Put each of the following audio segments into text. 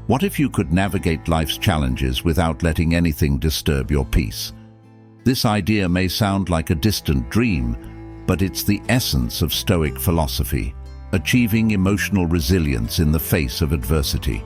What if you could navigate life's challenges without letting anything disturb your peace? This idea may sound like a distant dream, but it's the essence of Stoic philosophy, achieving emotional resilience in the face of adversity.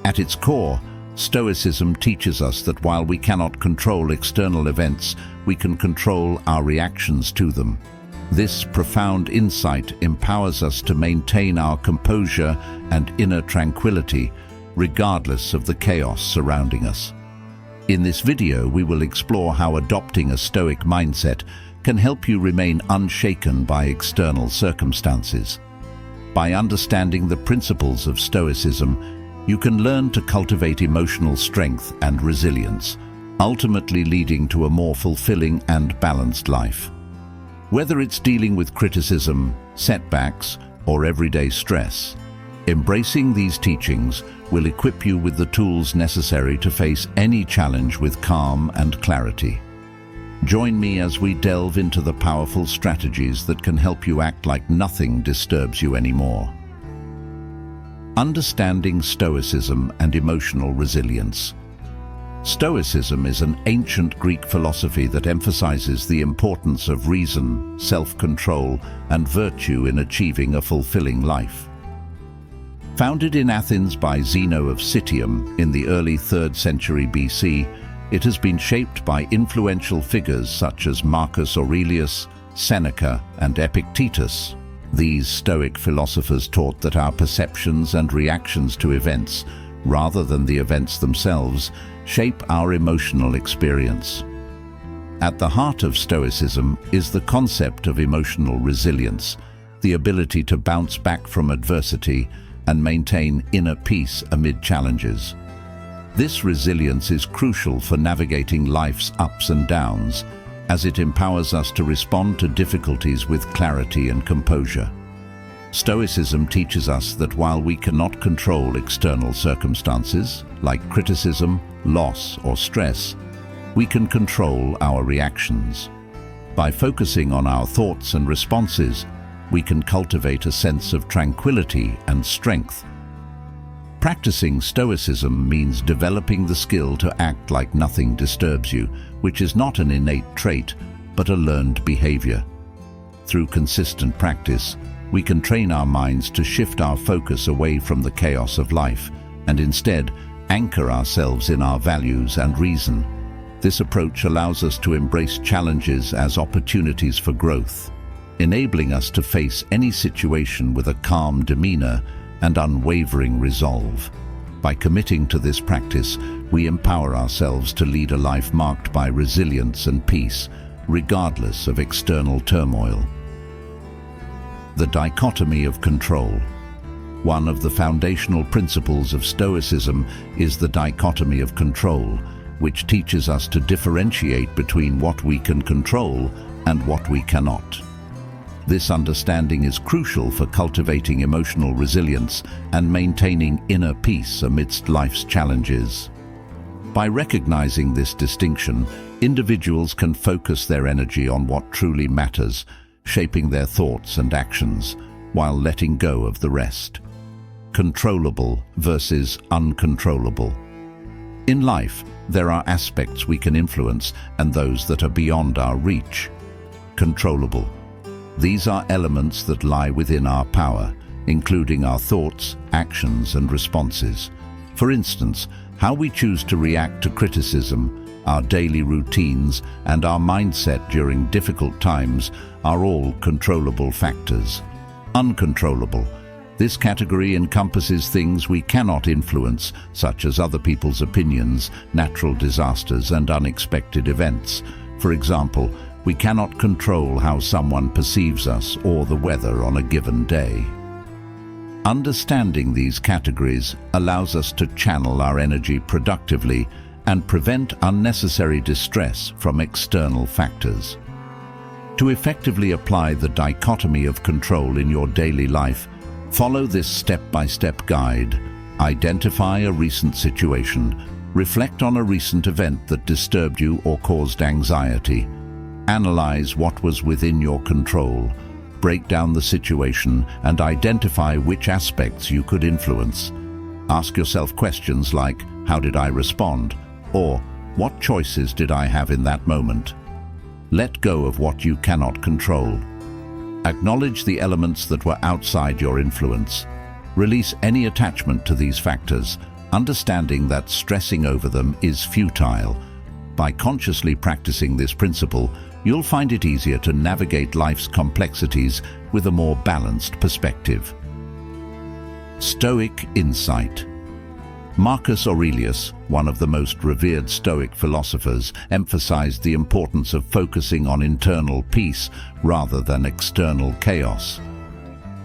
At its core, Stoicism teaches us that while we cannot control external events, we can control our reactions to them. This profound insight empowers us to maintain our composure and inner tranquility, regardless of the chaos surrounding us. In this video, we will explore how adopting a Stoic mindset can help you remain unshaken by external circumstances. By understanding the principles of Stoicism, you can learn to cultivate emotional strength and resilience, ultimately leading to a more fulfilling and balanced life. Whether it's dealing with criticism, setbacks, or everyday stress, embracing these teachings will equip you with the tools necessary to face any challenge with calm and clarity. Join me as we delve into the powerful strategies that can help you act like nothing disturbs you anymore. Understanding Stoicism and emotional resilience. Stoicism is an ancient Greek philosophy that emphasizes the importance of reason, self-control, and virtue in achieving a fulfilling life. Founded in Athens by Zeno of Citium in the early 3rd century BC, it has been shaped by influential figures such as Marcus Aurelius, Seneca, and Epictetus. These Stoic philosophers taught that our perceptions and reactions to events, rather than the events themselves, shape our emotional experience. At the heart of Stoicism is the concept of emotional resilience, the ability to bounce back from adversity and maintain inner peace amid challenges. This resilience is crucial for navigating life's ups and downs, as it empowers us to respond to difficulties with clarity and composure. Stoicism teaches us that while we cannot control external circumstances, like criticism, loss, or stress, we can control our reactions. By focusing on our thoughts and responses, we can cultivate a sense of tranquility and strength. Practicing Stoicism means developing the skill to act like nothing disturbs you, which is not an innate trait, but a learned behavior. Through consistent practice, we can train our minds to shift our focus away from the chaos of life and instead anchor ourselves in our values and reason. This approach allows us to embrace challenges as opportunities for growth, enabling us to face any situation with a calm demeanor and unwavering resolve. By committing to this practice, we empower ourselves to lead a life marked by resilience and peace, regardless of external turmoil. The dichotomy of control. One of the foundational principles of Stoicism is the dichotomy of control, which teaches us to differentiate between what we can control and what we cannot. This understanding is crucial for cultivating emotional resilience and maintaining inner peace amidst life's challenges. By recognizing this distinction, individuals can focus their energy on what truly matters, shaping their thoughts and actions, while letting go of the rest. Controllable versus uncontrollable. In life, there are aspects we can influence and those that are beyond our reach. Controllable. These are elements that lie within our power, including our thoughts, actions, and responses. For instance, how we choose to react to criticism, our daily routines, and our mindset during difficult times are all controllable factors. Uncontrollable. This category encompasses things we cannot influence, such as other people's opinions, natural disasters, and unexpected events. For example, we cannot control how someone perceives us or the weather on a given day. Understanding these categories allows us to channel our energy productively and prevent unnecessary distress from external factors. To effectively apply the dichotomy of control in your daily life, follow this step-by-step guide. Identify a recent situation. Reflect on a recent event that disturbed you or caused anxiety. Analyze what was within your control. Break down the situation and identify which aspects you could influence. Ask yourself questions like, how did I respond? Or, what choices did I have in that moment? Let go of what you cannot control. Acknowledge the elements that were outside your influence. Release any attachment to these factors, understanding that stressing over them is futile. By consciously practicing this principle, you'll find it easier to navigate life's complexities with a more balanced perspective. Stoic insight. Marcus Aurelius, one of the most revered Stoic philosophers, emphasized the importance of focusing on internal peace rather than external chaos.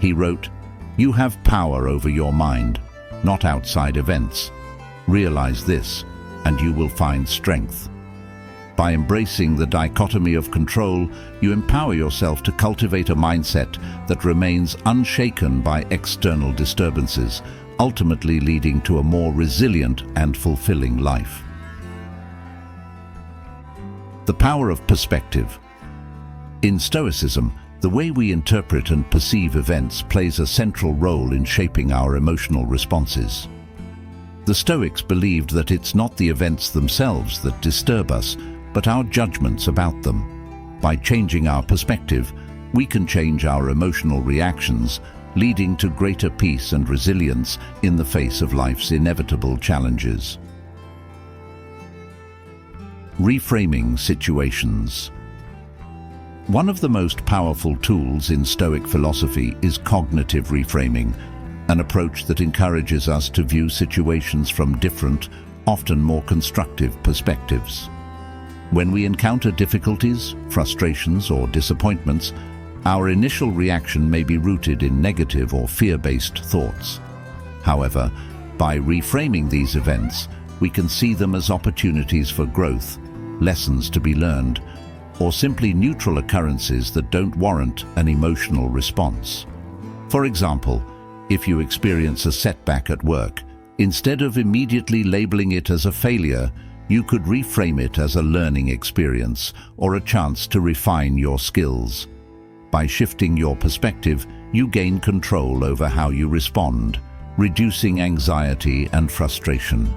He wrote, "You have power over your mind, not outside events. Realize this, and you will find strength." By embracing the dichotomy of control, you empower yourself to cultivate a mindset that remains unshaken by external disturbances, ultimately leading to a more resilient and fulfilling life. The power of perspective. In Stoicism, the way we interpret and perceive events plays a central role in shaping our emotional responses. The Stoics believed that it's not the events themselves that disturb us, but our judgments about them. By changing our perspective, we can change our emotional reactions, leading to greater peace and resilience in the face of life's inevitable challenges. Reframing situations. One of the most powerful tools in Stoic philosophy is cognitive reframing, an approach that encourages us to view situations from different, often more constructive perspectives. When we encounter difficulties, frustrations, or disappointments, our initial reaction may be rooted in negative or fear-based thoughts. However, by reframing these events, we can see them as opportunities for growth, lessons to be learned, or simply neutral occurrences that don't warrant an emotional response. For example, if you experience a setback at work, instead of immediately labeling it as a failure, you could reframe it as a learning experience or a chance to refine your skills. By shifting your perspective, you gain control over how you respond, reducing anxiety and frustration.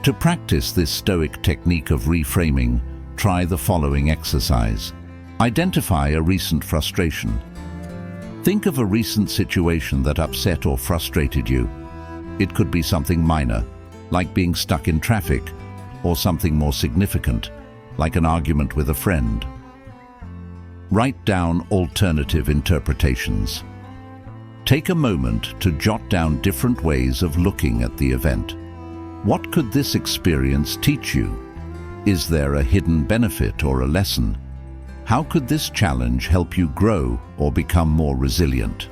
To practice this Stoic technique of reframing, try the following exercise. Identify a recent frustration. Think of a recent situation that upset or frustrated you. It could be something minor, like being stuck in traffic, or something more significant, like an argument with a friend. Write down alternative interpretations. Take a moment to jot down different ways of looking at the event. What could this experience teach you? Is there a hidden benefit or a lesson? How could this challenge help you grow or become more resilient?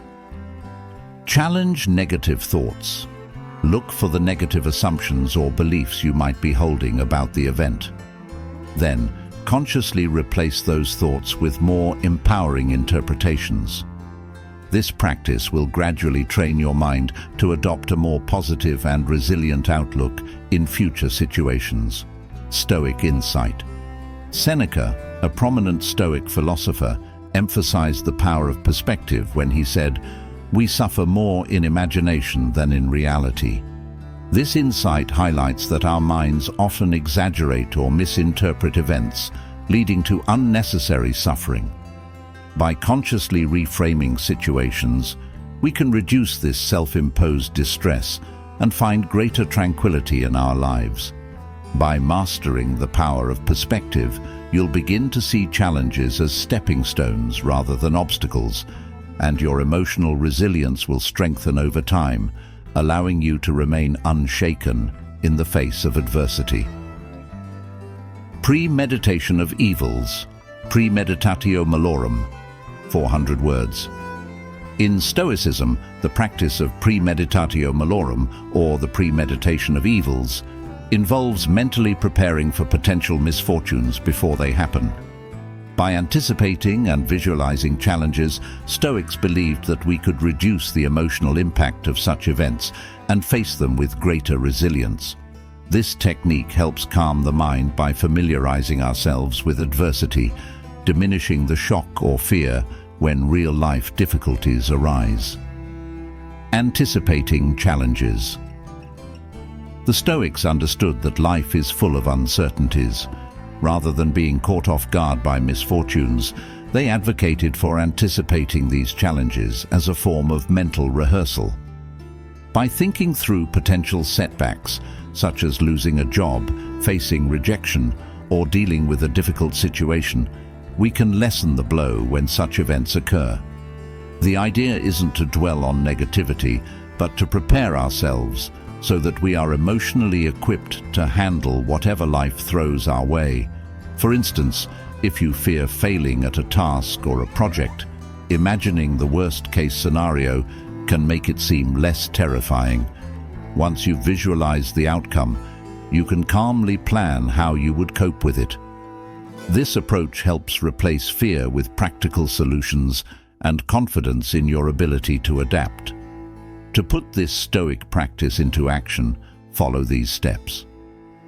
Challenge negative thoughts. Look for the negative assumptions or beliefs you might be holding about the event. Then, consciously replace those thoughts with more empowering interpretations. This practice will gradually train your mind to adopt a more positive and resilient outlook in future situations. Stoic insight. Seneca, a prominent Stoic philosopher, emphasized the power of perspective when he said, "We suffer more in imagination than in reality." This insight highlights that our minds often exaggerate or misinterpret events, leading to unnecessary suffering. By consciously reframing situations, we can reduce this self-imposed distress and find greater tranquility in our lives. By mastering the power of perspective, you'll begin to see challenges as stepping stones rather than obstacles, and your emotional resilience will strengthen over time, allowing you to remain unshaken in the face of adversity. Premeditation of evils. Premeditatio malorum. 400 words. In Stoicism, the practice of premeditatio malorum, or the premeditation of evils, involves mentally preparing for potential misfortunes before they happen. By anticipating and visualizing challenges, Stoics believed that we could reduce the emotional impact of such events and face them with greater resilience. This technique helps calm the mind by familiarizing ourselves with adversity, diminishing the shock or fear when real-life difficulties arise. Anticipating challenges. The Stoics understood that life is full of uncertainties. Rather than being caught off guard by misfortunes, they advocated for anticipating these challenges as a form of mental rehearsal. By thinking through potential setbacks, such as losing a job, facing rejection, or dealing with a difficult situation, we can lessen the blow when such events occur. The idea isn't to dwell on negativity, but to prepare ourselves so that we are emotionally equipped to handle whatever life throws our way. For instance, if you fear failing at a task or a project, imagining the worst-case scenario can make it seem less terrifying. Once you've visualized the outcome, you can calmly plan how you would cope with it. This approach helps replace fear with practical solutions and confidence in your ability to adapt. To put this Stoic practice into action, follow these steps.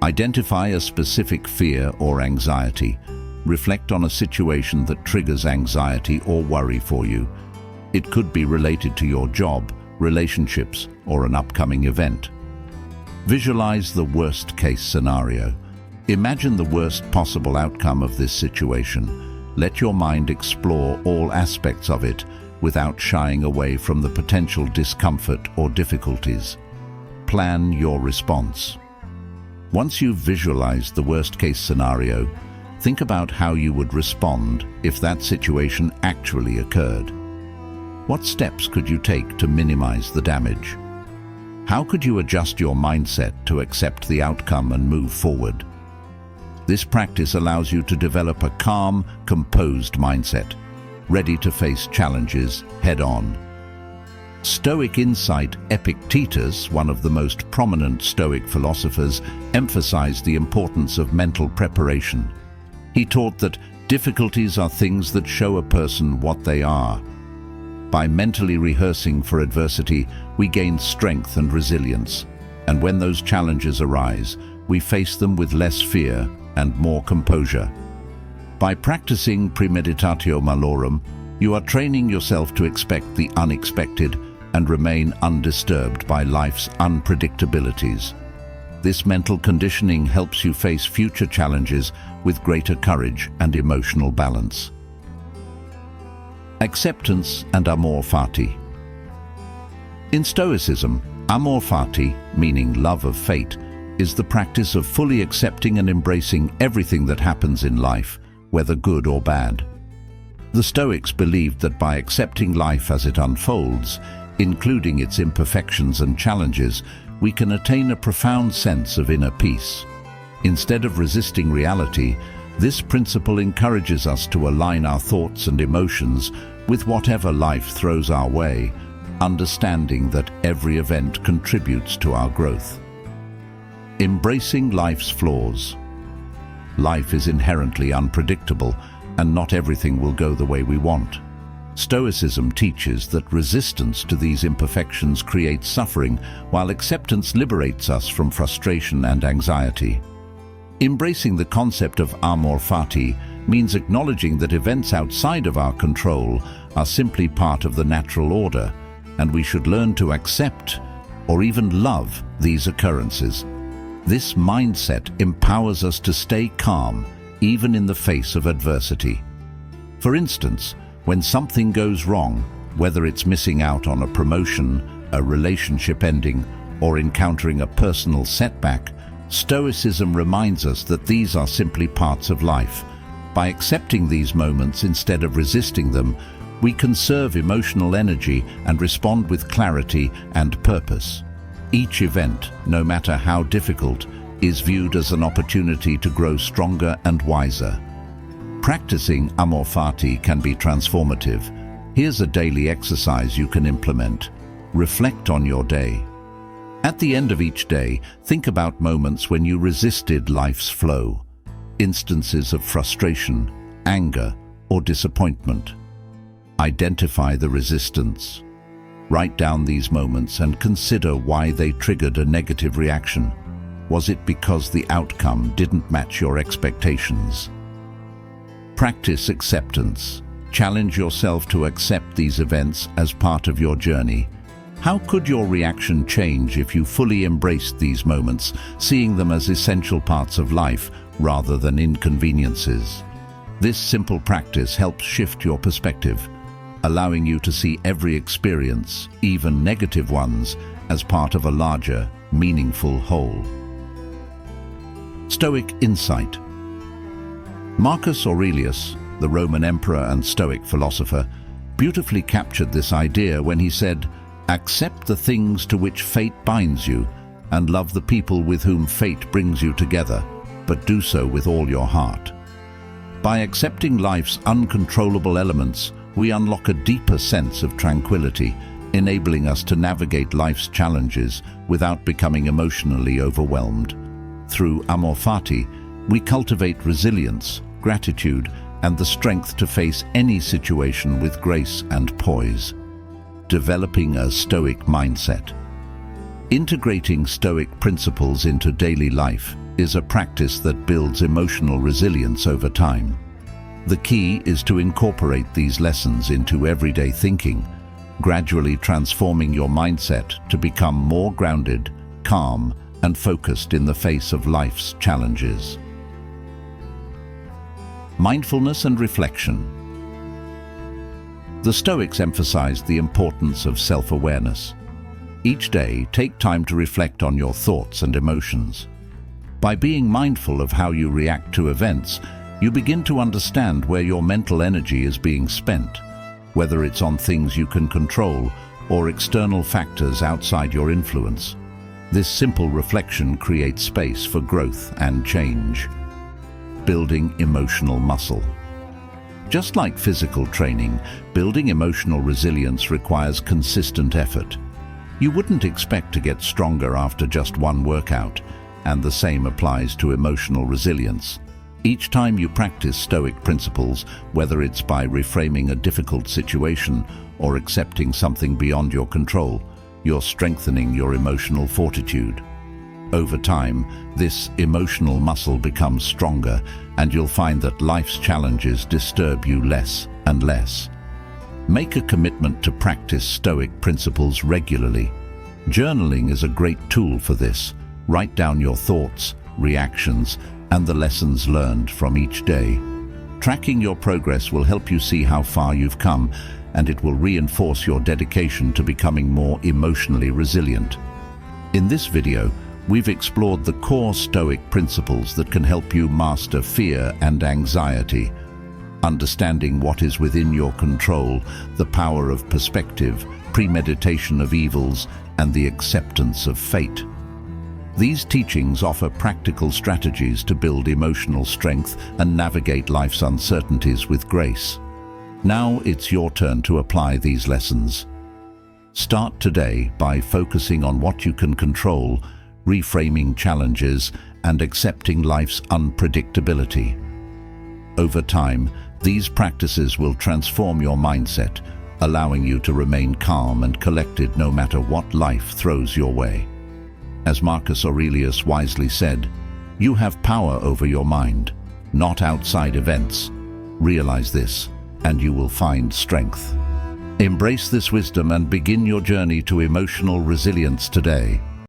Identify a specific fear or anxiety. Reflect on a situation that triggers anxiety or worry for you. It could be related to your job, relationships, or an upcoming event. Visualize the worst-case scenario. Imagine the worst possible outcome of this situation. Let your mind explore all aspects of it without shying away from the potential discomfort or difficulties. Plan your response. Once you've visualized the worst-case scenario, think about how you would respond if that situation actually occurred. What steps could you take to minimize the damage? How could you adjust your mindset to accept the outcome and move forward? This practice allows you to develop a calm, composed mindset, ready to face challenges head-on. Stoic insight. Epictetus, one of the most prominent Stoic philosophers, emphasized the importance of mental preparation. He taught that difficulties are things that show a person what they are. By mentally rehearsing for adversity, we gain strength and resilience, and when those challenges arise, we face them with less fear and more composure. By practicing premeditatio malorum, you are training yourself to expect the unexpected and remain undisturbed by life's unpredictabilities. This mental conditioning helps you face future challenges with greater courage and emotional balance. Acceptance and amor fati. In Stoicism, amor fati, meaning love of fate, is the practice of fully accepting and embracing everything that happens in life, whether good or bad. The Stoics believed that by accepting life as it unfolds, including its imperfections and challenges, we can attain a profound sense of inner peace. Instead of resisting reality, this principle encourages us to align our thoughts and emotions with whatever life throws our way, understanding that every event contributes to our growth. Embracing life's flaws. Life is inherently unpredictable, and not everything will go the way we want. Stoicism teaches that resistance to these imperfections creates suffering, while acceptance liberates us from frustration and anxiety. Embracing the concept of amor fati means acknowledging that events outside of our control are simply part of the natural order, and we should learn to accept or even love these occurrences. This mindset empowers us to stay calm, even in the face of adversity. For instance, when something goes wrong, whether it's missing out on a promotion, a relationship ending, or encountering a personal setback, Stoicism reminds us that these are simply parts of life. By accepting these moments instead of resisting them, we conserve emotional energy and respond with clarity and purpose. Each event, no matter how difficult, is viewed as an opportunity to grow stronger and wiser. Practicing amor fati can be transformative. Here's a daily exercise you can implement. Reflect on your day. At the end of each day, think about moments when you resisted life's flow, instances of frustration, anger, or disappointment. Identify the resistance. Write down these moments and consider why they triggered a negative reaction. Was it because the outcome didn't match your expectations? Practice acceptance. Challenge yourself to accept these events as part of your journey. How could your reaction change if you fully embraced these moments, seeing them as essential parts of life rather than inconveniences? This simple practice helps shift your perspective, allowing you to see every experience, even negative ones, as part of a larger, meaningful whole. Stoic insight. Marcus Aurelius, the Roman emperor and Stoic philosopher, beautifully captured this idea when he said, "Accept the things to which fate binds you, and love the people with whom fate brings you together, but do so with all your heart." By accepting life's uncontrollable elements, we unlock a deeper sense of tranquility, enabling us to navigate life's challenges without becoming emotionally overwhelmed. Through unbothered, we cultivate resilience, gratitude, and the strength to face any situation with grace and poise. Developing a Stoic mindset. Integrating Stoic principles into daily life is a practice that builds emotional resilience over time. The key is to incorporate these lessons into everyday thinking, gradually transforming your mindset to become more grounded, calm, and focused in the face of life's challenges. Mindfulness and reflection. The Stoics emphasized the importance of self-awareness. Each day, take time to reflect on your thoughts and emotions. By being mindful of how you react to events, you begin to understand where your mental energy is being spent, whether it's on things you can control or external factors outside your influence. This simple reflection creates space for growth and change. Building emotional muscle. Just like physical training, building emotional resilience requires consistent effort. You wouldn't expect to get stronger after just one workout, and the same applies to emotional resilience. Each time you practice Stoic principles, whether it's by reframing a difficult situation or accepting something beyond your control, you're strengthening your emotional fortitude. Over time, this emotional muscle becomes stronger, and you'll find that life's challenges disturb you less and less. Make a commitment to practice Stoic principles regularly. Journaling is a great tool for this. Write down your thoughts, reactions, and the lessons learned from each day. Tracking your progress will help you see how far you've come, and it will reinforce your dedication to becoming more emotionally resilient. In this video, we've explored the core Stoic principles that can help you master fear and anxiety. Understanding what is within your control, the power of perspective, premeditation of evils, and the acceptance of fate. These teachings offer practical strategies to build emotional strength and navigate life's uncertainties with grace. Now it's your turn to apply these lessons. Start today by focusing on what you can control, reframing challenges, and accepting life's unpredictability. Over time, these practices will transform your mindset, allowing you to remain calm and collected no matter what life throws your way. As Marcus Aurelius wisely said, "You have power over your mind, not outside events. Realize this, and you will find strength." Embrace this wisdom and begin your journey to emotional resilience today.